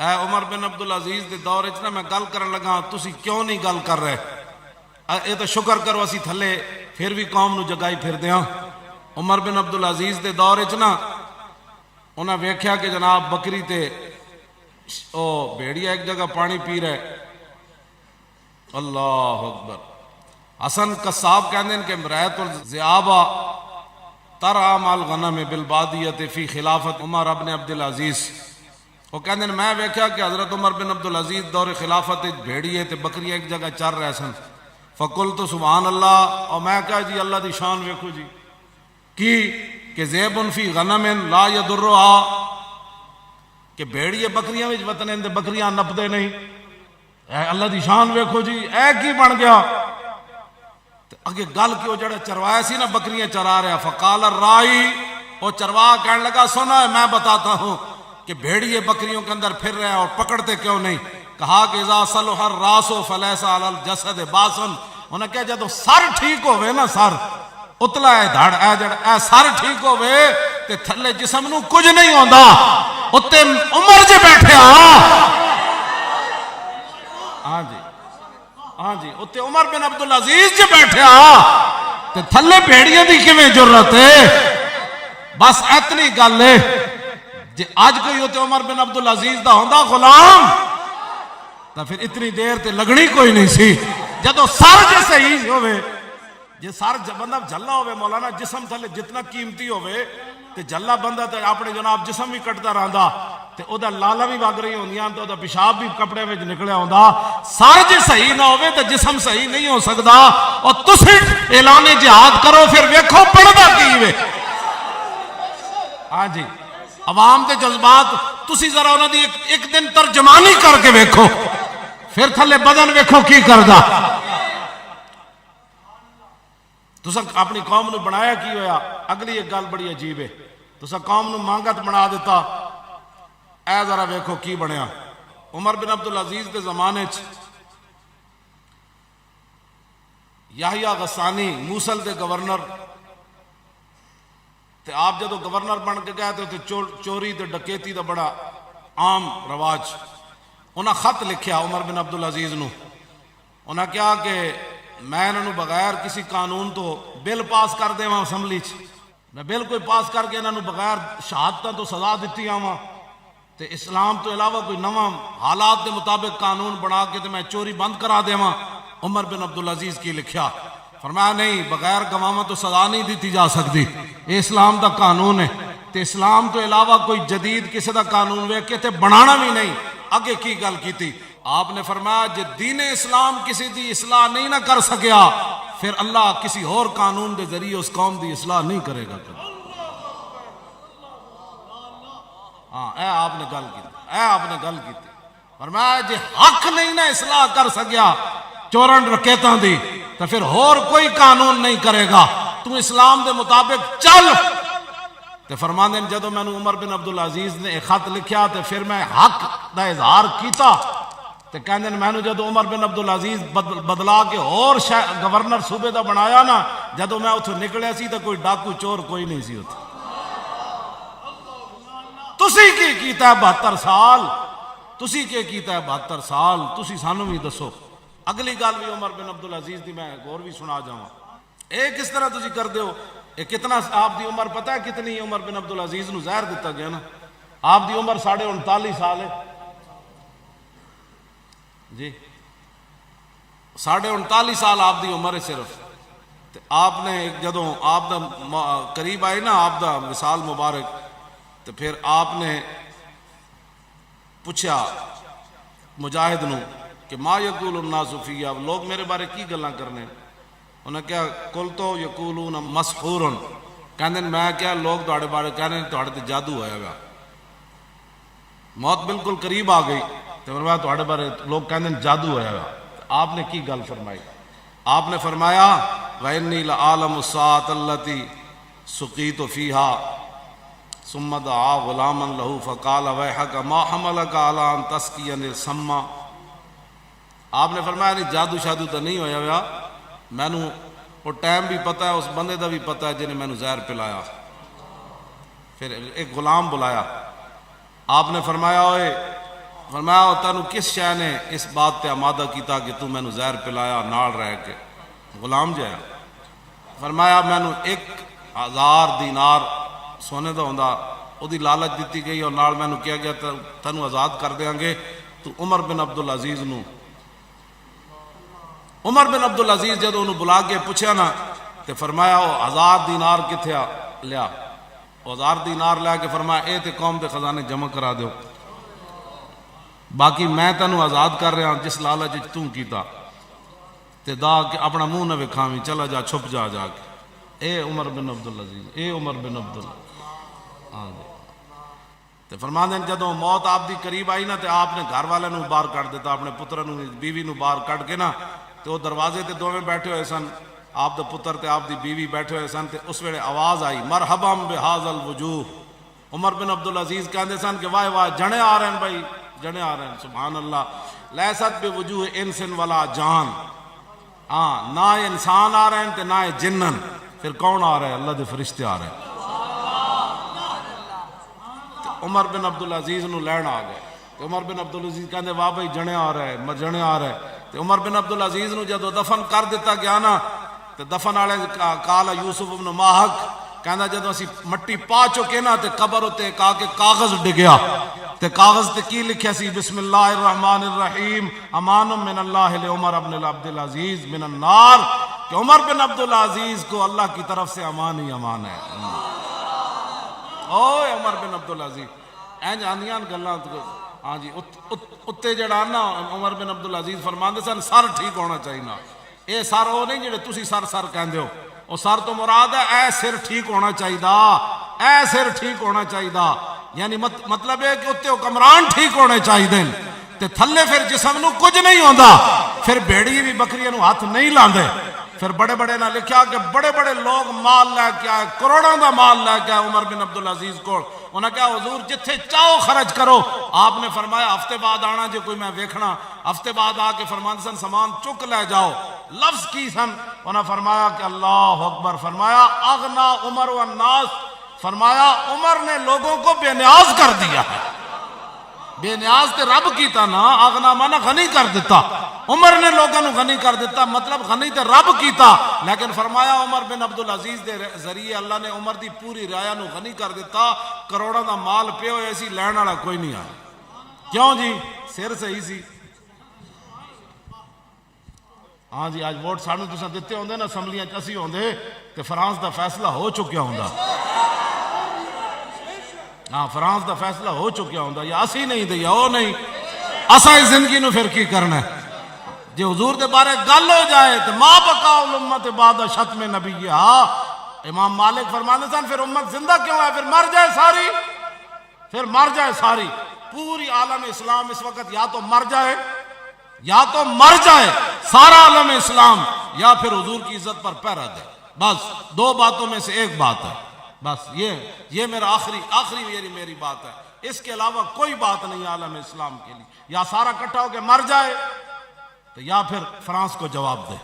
اے عمر بن عبدالعزیز دے دور میں میں گل کرن لگا تسی کیوں نہیں گل کر رہے؟ یہ تو شکر کرو اسی تھلے پھر بھی قوم نو جگائی پھر دیاں۔ عمر بن عبدالعزیز دے دور انہاں ویکھیا کہ جناب بکری تے او بھیڑیا ایک جگہ پانی پی رہے۔ اللہ اکبر۔ حسن قصاب کہندے ہیں کہ رأیت الذئاب ترعی مع الغنم بالبادیۃ فی خلافت عمر ابن عبدالعزیز۔ وہ کہندے ہیں میں ویکھیا کہ حضرت عمر بن عبدالعزیز دور خلافت بھیڑیے تے بکریاں ایک جگہ چر رہے سن۔ فقلت سبحان اللہ، اور میں کہا جی اللہ دی شان ویکھو جی کی کہ ذئب فی غنم لا یضرھا، کہ بھیڑیے بکریاں وچ وطن دے بکریاں نپدے نہیں۔ اے اللہ دی شان ویکھو جی، اے کی بن گیا؟ اگے گل کیوں جڑا چروایا سی نا بکریاں چرا رہا۔ فقال الرائی، وہ چروا کہنے لگا سنا ہے میں بتاتا ہوں کہ بھیڑیے بکریوں کے اندر پھر رہے ہیں اور پکڑتے کیوں نہیں؟ کہا کہ اذا صلح الراس فلیس علی الجسد باسن، انہوں نے کہا جدو سر ٹھیک ہوئے نا، سر اتلا ہے دھڑ اے جڑ اے سر ٹھیک ہوئے تے تھلے جسم نو کچھ نہیں ہوندا۔ اتے عمر جے بیٹھے ہاں جی ہاں جی، اتے عمر بن عبدالعزیز جے بیٹھے تے تھلے بھیڑیاں دی کیویں جرت ہے؟ بس اتنی گل ہے جے آج کوئی ہوتے عمر بن عبدالعزیز دا ہوندا غلام تو پھر اتنی دیر تے لگنی کوئی نہیں سی۔ جدو سر جے صحیح ہوئے، جے سر بندہ جھلا ہوئے مولانا، جسم تھلے جتنا قیمتی ہوئے تے جھلا بندہ تے اپنے جناب جسم بھی کٹدا رہندا تے او دا لالا بھی وگ رہی ہوندیاں تے او دا پیشاب بھی کپڑے وچ نکلیا ہوندا۔ سر جے صحیح نہ ہوئے تے جسم صحیح نہیں ہو سکدا۔ اور تسی اعلان جہاد کرو پھر ویکھو پڑھدا کی وے۔ ہاں جی، عوام دے جذبات تسی ذرا انہاں دی ایک دن ترجمانی کر کے ویکھو، پھر تھلے بدن ویکھو کی کردا۔ تسا اپنی قوم نو بنایا کی ہویا؟ اگلی ایک گل بڑی عجیب ہے، تسا قوم نو مانگت بنا دیتا، اے ذرا ویکھو کی بنیا۔ عمر بن عبدالعزیز دے زمانے یحییٰ غسانی موصل دے گورنر تے آپ جدو گورنر بن کے گئے تے چوری تے ڈکیتی دا بڑا عام رواج۔ انہاں خط لکھیا عمر بن عبدالعزیز نو، انہاں کہا کہ میں انہوں بغیر کسی قانون تو بل پاس کر دے وہاں اسمبلی میں بل کوئی پاس کر کے انہوں بغیر شہادتاں تو سزا دیتی آواں تے اسلام تو علاوہ کوئی نواں حالات دے مطابق قانون بنا کے تے میں چوری بند کرا دے وہاں۔ عمر بن عبدالعزیز کی لکھیا، فرمایا نہیں، بغیر گواہ تو سزا نہیں دیتی جا سکتی، یہ اسلام دا قانون ہے تے اسلام تو علاوہ کوئی جدید کسی دا قانون ویکھ کے تے بنانا بھی نہیں۔ آگے کی گل کیتی؟ آپ نے فرمایا جے دین اسلام کسی دی اصلاح نہیں نہ کر سکیا پھر اللہ کسی اور قانون دے ذریعے اس قوم دی اصلاح نہیں کرے گا۔ ہاں اے آپ نے گل کی، اے آپ نے گل کی، فرمایا جے حق نہیں نہ اصلاح کر سکیا چورن رکیتاں دی تو پھر اور کوئی قانون نہیں کرے گا، تو اسلام دے مطابق چل۔ تے فرماندے ہیں جدو میں نے عمر بن عبدالعزیز نے ایک خط لکھیا تے پھر میں حق دا اظہار کیتا تے کہندے ہیں میں نے جدو عمر بن عبدالعزیز بدلا کے اور گورنر صوبے دا بنایا نا، جدو میں اتھوں نکلیا سی تے کوئی ڈاکو چور کوئی نہیں سی اتھے۔ تسی کی کیتا ہے 72 سال، تسی کی کیتا ہے 72 سال، تسی سانو بھی دسو۔ اگلی گل بھی عمر بن عبدالعزیز دی میں غور بھی سنا جاواں، اے کس طرح تسی کر دیو؟ اے کتنا آپ دی عمر پتہ ہے کتنی؟ عمر بن عبدالعزیز نو زہر دیتا گیا نا، آپ دی عمر 39.5 سال ہے جی، 39.5 سال آپ دی عمر ہے صرف۔ تے آپ نے جدو آپ دا قریب آئی نا آپ دا وصال مبارک تے پھر آپ نے پوچھا مجاہد نو کہ ما یقول الناس فی، لوگ میرے بارے کی گلاں کرنے؟ انہیں کیا کل تو یقولون مسحور، کہندے میں کیا لوگ تہاڈے بارے کہنے تہاڈے تے جادو ہویا گا، موت بالکل قریب آ گئی تے فرمایا تہاڈے بارے لوگ کہندے جادو ہویا گا۔ آپ نے کی گل فرمائی؟ آپ نے فرمایا وَإِنِّي لَأَعْلَمُ السَّاعَةَ الَّتِي سُقِيتُ فِيهَا ثُمَّ دَعَا غُلَامًا لَهُ فَقَالَ وَيْحَكَ مَا حَمَلَكَ عَلَىٰ أَن تَسْقِيَنِ السَّمَّ۔ آپ نے فرمایا نہیں جادو شادو تو نہیں ہویا ہوا، میں نو وہ ٹائم بھی پتہ ہے، اس بندے دا بھی پتہ ہے جنہیں میں نو زہر پلایا۔ پھر ایک غلام بلایا، آپ نے فرمایا اوئے فرمایا تینوں کس شے نے اس بات تے آمادہ کیتا کہ تو مینوں زہر پلایا نال رہ کے غلام جایا؟ فرمایا مینوں 1000 دینار سونے دا ہوندا او دی لالچ دیتی گئی اور نال مینوں کیا گیا تینوں آزاد کر دیاں گے تو عمر بن عبدالعزیز نو عمر بن عبدالعزیز جدو انہوں بلا کے پوچھا نا تے فرمایا وہ 1000 دینار کتھے لیا؟ 1000 دینار لیا کے فرمایا اے تے قوم دے خزانے جمع کرا دیو، باقی میں تینوں آزاد کر رہا ہوں جس لالچ توں کیتا تے دا کہ اپنا منہ نہ وکھاویں، چلا جا چھپ جا جا کے۔ اے عمر بن عبدالعزیز، اے عمر بن عبدالعزیز تے فرماندے ہیں جدوں موت آپ دی قریب آئی نا تے آپ نے گھر والے نو باہر کٹ دیتا، اپنے پتر نو بیوی نو باہر کٹ کے نا تے وہ دروازے تے دوویں بیٹھے ہوئے سن، آپ دا پتر تے آپ دی بیوی بیٹھے ہوئے سن تے اس ویلے آواز آئی مرحبا بہذا الوجوہ۔ عمر بن عبدالعزیز کہندے سن کہ واہ واہ جنے آ رہے ہیں بھائی، جنے آ رہے ہیں، سبحان اللہ، لیست بوجوہ انس ولا جان، ہاں نہ انسان آ رہے ہیں تے نہ جنن، پھر کون آ رہا ہے؟ اللہ دے فرشتے آ رہے ہیں۔ عمر بن عبدالعزیز نو لین آ گئے تے عمر بن عبدالعزیز کہندے واہ بھائی جنے آ رہا ہے، جنے آ رہا ہے۔ تے عمر بن عبدالعزیز نو جدو دفن کر دیتا گیا نا تے دفن والے کال یوسف بن ماہک کہندا جدو اسی مٹی پا چکے نا تے قبر تے کہا کہ کاغذ ڈگیا تے کاغذ تے کی لکھیا سی بسم اللہ الرحمن الرحیم امان من اللہ لعمر بن عبدالعزیز من النار، کہ عمر بن عبدالعزیز کو اللہ کی طرف سے امان ہی امان ہے۔ اوے عمر بن عبدالعزیز اینج آندیاں گلاں، ہاں جی اتنے جڑا نا عمر بن عبدالعزیز فرماندے سن سر ٹھیک ہونا چاہیے نا، اے سر وہ نہیں جڑے تسی سر سر کہندے ہو، وہ سر تو مراد ہے اے سر ٹھیک ہونا چاہیے، اے سر ٹھیک ہونا چاہیے، یعنی مطلب ہے کہ اتنے حکمران ٹھیک ہونے چاہیے تے تھلے پھر جسم نو کچھ نہیں ہوندا، پھر بھیڑی بھی بکریاں نو ہاتھ نہیں لاندے۔ پھر بڑے بڑے نہ لکھیا کہ بڑے بڑے لوگ مال لے کے آئے، کروڑوں دا مال لے کے آئے عمر بن عبدالعزیز کو، انہوں نے کہا حضور جتھے چاہو خرچ کرو، آپ نے فرمایا ہفتے بعد آنا جے کوئی میں ویکھنا، ہفتے بعد آ کے فرماندے سن سامان چک لے جاؤ، لفظ کی سن، انہوں نے فرمایا کہ اللہ اکبر، فرمایا اغنا عمر والناس، فرمایا عمر نے لوگوں کو بے نیاز کر دیا ہے، بے نیاز تے رب کیتا نا، اغنا مانا غنی کر دیتا، عمر نے لوگوں کو غنی کر دیتا، مطلب غنی تے رب کیتا، لیکن فرمایا عمر بن عبدالعزیز دے ذریعے اللہ نے عمر دی پوری رعایا نو غنی کر دیتا، کروڑوں دا مال پے ہوئے سی، لین والا کوئی نہیں آیا، کیوں جی؟ سر صحیح سی۔ ہاں جی آج ووٹ سانو تساں دتے ہوندے نا اسمبلیاں چ اسی ہوندے تے فرانس دا فیصلہ ہو چکیا ہوندا، ہاں فرانس دا فیصلہ ہو چکیا ہوندا، یا اسی نہیں تے یا او نہیں، اساں اس زندگی نو پھر کی کرنا ہے؟ جے حضور دے بارے گل ہو جائے تو ما بقاء الامت بعد شتم نبیہا، امام مالک فرماندے سن پھر امت زندہ کیوں ہے؟ پھر مر جائے ساری، پھر مر جائے ساری، پوری عالم اسلام اس وقت یا تو مر جائے، یا تو مر جائے سارا عالم اسلام، یا پھر حضور کی عزت پر پہرا دے، بس دو باتوں میں سے ایک بات ہے، بس یہ میرا آخری میری بات ہے، اس کے علاوہ کوئی بات نہیں عالم اسلام کے لیے، یا سارا کٹھا ہو کے مر جائے تو یا پھر فرانس کو جواب دے۔